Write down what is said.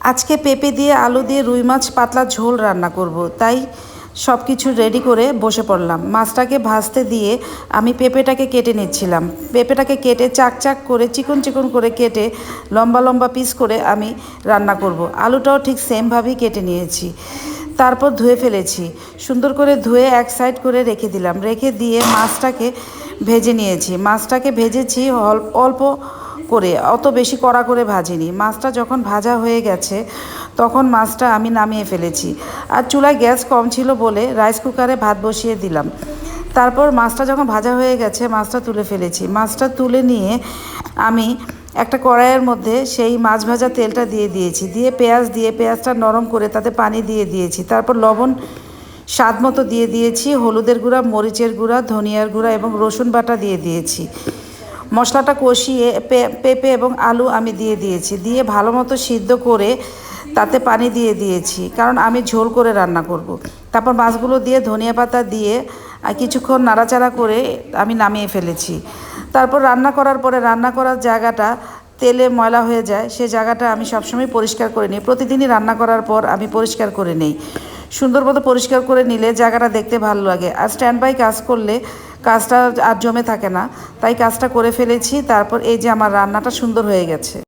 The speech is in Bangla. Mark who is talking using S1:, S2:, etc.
S1: আজকে পেঁপে দিয়ে আলু দিয়ে রুই মাছ পাতলা ঝোল রান্না করব, তাই সব কিছু রেডি করে বসে পড়লাম। মাছটাকে ভাজতে দিয়ে আমি পেঁপেটাকে কেটে নিচ্ছিলাম। পেঁপেটাকে কেটে চাক চাক করে চিকন চিকন করে কেটে লম্বা লম্বা পিস করে আমি রান্না করব। আলুটাও ঠিক সেমভাবেই কেটে নিয়েছি, তারপর ধুয়ে ফেলেছি। সুন্দর করে ধুয়ে এক সাইড করে রেখে দিলাম। রেখে দিয়ে মাছটাকে ভেজে নিয়েছি। মাছটাকে ভেজেছি অল্প করে, অত বেশি কড়া করে ভাজিনি। মাছটা যখন ভাজা হয়ে গেছে তখন মাছটা আমি নামিয়ে ফেলেছি। আর চুলায় গ্যাস কম ছিল বলে রাইস কুকারে ভাত বসিয়ে দিলাম। তারপর মাছটা যখন ভাজা হয়ে গেছে মাছটা তুলে ফেলেছি। মাছটা তুলে নিয়ে আমি একটা কড়াইয়ের মধ্যে সেই মাছ ভাজা তেলটা দিয়ে দিয়েছি। দিয়ে পেঁয়াজটা নরম করে তাতে পানি দিয়ে দিয়েছি। তারপর লবণ স্বাদ মতো দিয়ে দিয়েছি, হলুদের গুঁড়া, মরিচের গুঁড়া, ধনিয়ার গুঁড়া এবং রসুন বাটা দিয়ে দিয়েছি। মশলাটা কষিয়ে পেঁপে এবং আলু আমি দিয়ে দিয়েছি। দিয়ে ভালো মতো সিদ্ধ করে তাতে পানি দিয়ে দিয়েছি, কারণ আমি ঝোল করে রান্না করব। তারপর মাছগুলো দিয়ে ধনিয়া পাতা দিয়ে কিছুক্ষণ নাড়াচাড়া করে আমি নামিয়ে ফেলেছি। তারপর রান্না করার পরে রান্না করার জায়গাটা তেলে ময়লা হয়ে যায়, সে জায়গাটা আমি সবসময় পরিষ্কার করে নিই। প্রতিদিনই রান্না করার পর আমি পরিষ্কার করে নিই। সুন্দর মতো পরিষ্কার করে নিলে জায়গাটা দেখতে ভালো লাগে। আর স্ট্যান্ড বাই কাজ করলে কাজটা আর জমে থাকে না, তাই কাজটা করে ফেলেছি। তারপর এই যে আমার রান্নাটা সুন্দর হয়ে গেছে।